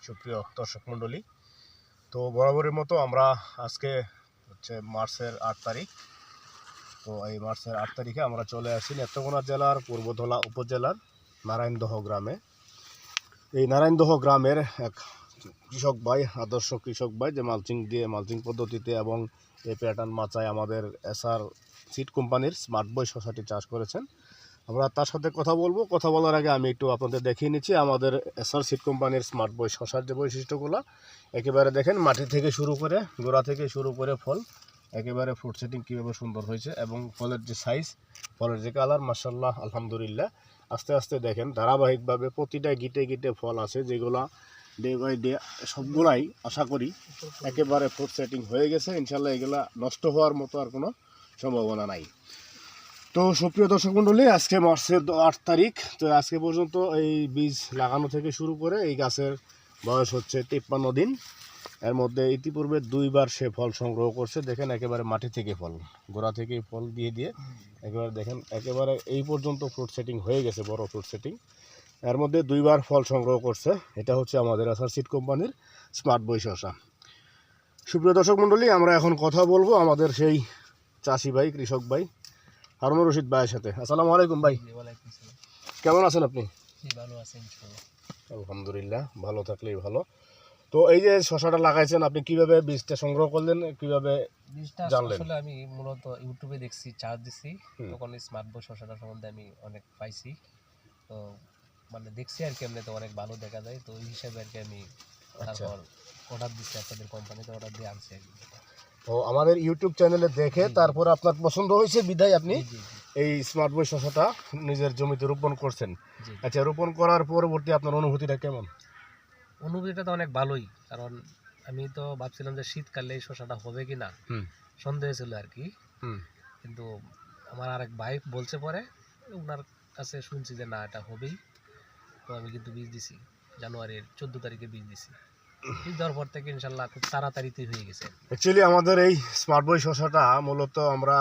সুপ্রিয় দর্শক মণ্ডলী, তো বরাবরের মতো আমরা আজকে হচ্ছে মার্চের 8 তারিখ। তো এই মার্চের 8 তারিখে আমরা চলে আসি নেত্রকোনা জেলার পূর্বধলা উপজেলার নারায়ণদহ গ্রামে। এই নারায়ণদহ গ্রামের এক কৃষক ভাই, আদর্শ কৃষক ভাই, যে মালচিং পদ্ধতিতে এবং এই প্যাটার্ন মাচায় আমাদের এসআর সিড কোম্পানির স্মার্ট বয় শসাটি চাষ করেছেন। আমরা তার সাথে কথা বলবো। কথা বলার আগে আমি একটু আপনাদের দেখিয়ে নিচ্ছি আমাদের এসআর সিড কোম্পানির স্মার্ট বয় শসার যে বৈশিষ্ট্যগুলো। একেবারে দেখেন, মাটি থেকে শুরু করে, গোড়া থেকে শুরু করে ফল, একেবারে ফ্রুট সেটিং কীভাবে সুন্দর হয়েছে এবং ফলের যে সাইজ, ফলের যে কালার, মাশাআল্লাহ আলহামদুলিল্লাহ। আস্তে আস্তে দেখেন ধারাবাহিকভাবে প্রতিটা গিটে গিটে ফল আছে, যেগুলা ডে বাই ডে সবগুলাই আশা করি একেবারে ফ্রুট সেটিং হয়ে গেছে। ইনশাল্লাহ এগুলা নষ্ট হওয়ার মতো আর কোনো সম্ভাবনা নাই। তো সুপ্রিয় দর্শক মণ্ডলী, আজকে মার্চের 8 তারিখ। তো আজকে পর্যন্ত এই বীজ লাগানো থেকে শুরু করে এই গাছের বয়স হচ্ছে 53 দিন। এর মধ্যে ইতিপূর্বে 2বার সে ফল সংগ্রহ করছে। দেখেন একেবারে মাটি থেকে ফল, গোড়া থেকে ফল দিয়ে একেবারে দেখেন একেবারে এই পর্যন্ত ফ্রুট সেটিং হয়ে গেছে, বড় ফ্রুট সেটিং। এর মধ্যে 2বার ফল সংগ্রহ করছে। এটা হচ্ছে আমাদের এসআর সিড কোম্পানির স্মার্ট বয় শসা। সুপ্রিয় দর্শক মণ্ডলী, আমরা এখন কথা বলবো আমাদের সেই চাষি ভাই, কৃষক ভাই হারুনুর রশিদ ভাইয়ের সাথে। আসসালামু আলাইকুম ভাই, কেমন আছেন আপনি? আলহামদুলিল্লাহ, ভালো থাকলেই ভালো। তো এই যে শসাটা লাগাইছেন, আপনি কিভাবে বীজটা সংগ্রহ করলেন, কিভাবে বীজটা জানলেন? আসলে আমি মূলত ইউটিউবে দেখছি, চার্জ দিছি, তখন স্মার্ট বয় শসাটা সম্বন্ধে আমি অনেক পাইছি। তো মানে দেখছি আর কি, এমনি তো অনেক ভালো দেখা যায়, তো ওই হিসাবে আর কি আমি তারপর অর্ডার দিচ্ছি, আপনাদের কোম্পানিতে অর্ডার দিয়ে আনছি আর কি। তো আমাদের ইউটিউব চ্যানেলে দেখে তারপর আপনার পছন্দ হয়েছে বিধায় আপনি এই স্মার্ট বয় শসাটা নিজের জমিতে রোপণ করছেন। আচ্ছা, রোপণ করার পরবর্তী আপনার অনুভূতিটা কেমন? অনুভূতিটা তো অনেক ভালোই, কারণ আমি তো ভাবছিলাম যে শীতকালে এই শসাটা হবে কি না, সন্দেহ ছিল আর কি। কিন্তু আমার আরেক ভাই বলছে পরে, ওনার কাছে শুনছি যে না, এটা হবেই। তো আমি কিন্তু বীজ দিছি জানুয়ারির 14 তারিখে বীজ দিছি। বীজ দেওয়ার পর থেকে ইনশাল্লাহ খুব তাড়াতাড়িতেই হয়ে গেছে। অ্যাকচুয়ালি আমাদের এই স্মার্ট বয় শসাটা মূলত আমরা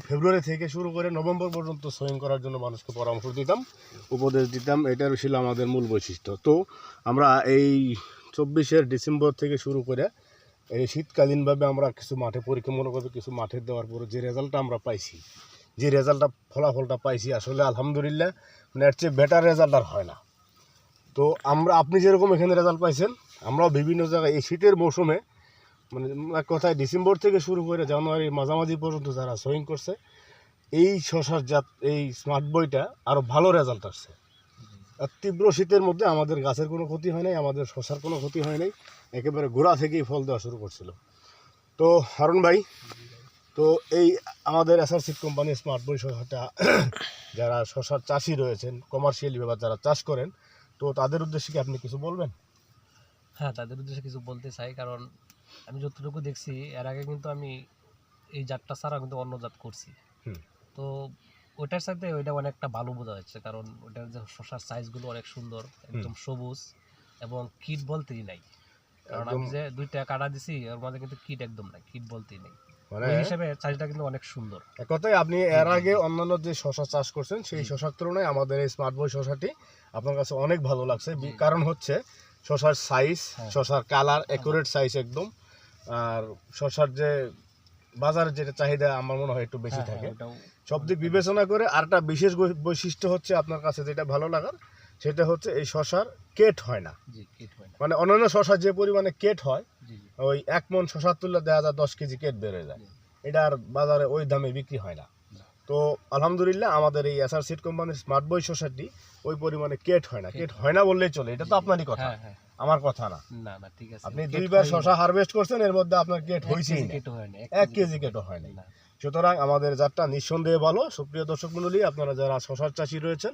ফেব্রুয়ারি থেকে শুরু করে নভেম্বর পর্যন্ত সোয়িং করার জন্য মানুষকে পরামর্শ দিতাম, উপদেশ দিতাম। এটার ছিল আমাদের মূল বৈশিষ্ট্য। তো আমরা এই 24 ডিসেম্বর থেকে শুরু করে এই শীতকালীনভাবে আমরা কিছু মাঠে পরীক্ষামূলকভাবে কিছু মাঠে দেওয়ার পরে যে রেজাল্টটা আমরা পাইছি, যে রেজাল্টটা ফলাফলটা পাইছি, আসলে আলহামদুলিল্লাহ, মানে এর চেয়ে বেটার রেজাল্ট আর হয় না। তো আপনি যেরকম এখানে রেজাল্ট পাইছেন, আমরাও বিভিন্ন জায়গায় এই শীতের মৌসুমে, মানে এক কথায় ডিসেম্বর থেকে শুরু করে জানুয়ারির মাঝামাঝি পর্যন্ত যারা সোয়িং করছে, এই শসার জাত এই স্মার্ট বয়টা আরও ভালো রেজাল্ট আসছে। আর তীব্র শীতের মধ্যে আমাদের গাছের কোনো ক্ষতি হয় নাই, আমাদের শসার কোনো ক্ষতি হয় নাই, একেবারে গোড়া থেকেই ফল দেওয়া শুরু করছিল। তো হারুন ভাই, তো এই আমাদের এসআর সিড কোম্পানির স্মার্ট বয় শসাটা যারা শসার চাষি রয়েছেন, কমার্শিয়ালি ভাবে যারা চাষ করেন, তো তাদের উদ্দেশ্যে কি আপনি কিছু বলবেন? হ্যাঁ, তাদের উদ্দেশ্যে কিছু বলতে চাই, কারণ আমি যতটুকু দেখছি এর আগে কিন্তু আমি এই জাতটা ছাড়া কিন্তু অন্য জাত করছি। তো ওইটার সাথে ওইটা অনেকটা ভালো বোঝা যাচ্ছে, কারণ ওইটার যে শসার সাইজগুলো অনেক সুন্দর, একদম সবুজ, এবং কীট বলতেই নাই। কারণ আমি যে 2টা কাটা দিছি, ওর মধ্যে কিন্তু কীট একদম নাই, কীট বলতেই নাই। মানে এই হিসাবে চাষটা কিন্তু অনেক সুন্দর। এক কথায় আপনি এর আগে অন্যান্য যে শসা চাষ করছেন, সেই শসার তুলনায় আমাদের এই স্মার্ট বয় শসাটি আপনার কাছে অনেক ভালো লাগছে। কারণ হচ্ছে শসার সাইজ, শসার কালার অ্যাকুরেট সাইজ একদম। আর শসার যে বাজারের যেটা চাহিদা আমার মনে হয় একটু বেশি থাকে। সব দিক বিবেচনা করে আরেকটা বিশেষ বৈশিষ্ট্য হচ্ছে আপনার কাছে যেটা ভালো লাগার, সেটা হচ্ছে এই শসার কেট হয় না। মানে অন্যান্য শসা যে পরিমাণে কেট হয়, ওই 1 মণ শসার তুললে দেখা যায় 10 কেজি কেট বেড়ে যায়। এটা আর বাজারে ওই দামে বিক্রি হয় না। তো আলহামদুলিল্লাহ, আমাদের এই এসআর সিড কোম্পানির স্মার্ট বয় শসাটি ওই পরিমাণে কেট হয় না। কেট হয় না বললেই চলে, এটা তো আপনারই কথা, আমার কথা না। না ঠিক আছে, আপনি 2বার শসা হারভেস্ট করছেন, এর মধ্যে আপনার কেট হয়েছেই না, 1 কেজি কেটও হয় না। সুতরাং আমাদের জাতটা নিঃসন্দেহে ভালো। সুপ্রিয় দর্শক মণ্ডলী, আপনারা যারা শসার চাষি রয়েছেন,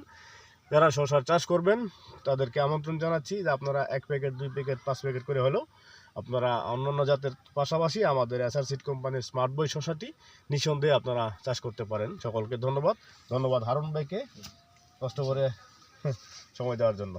যারা শসার চাষ করবেন, তাদেরকে আমন্ত্রণ জানাচ্ছি যে আপনারা 1 প্যাকেট, 2 প্যাকেট, 5 প্যাকেট করে হলেও আপনারা অন্যান্য জাতের পাশাপাশি আমাদের এসআর সিড কোম্পানির স্মার্ট বয় শসাটি নিঃসন্দেহে আপনারা চাষ করতে পারেন। সকলকে ধন্যবাদ হারুন ভাইকে কষ্ট করে সময় দেওয়ার জন্য।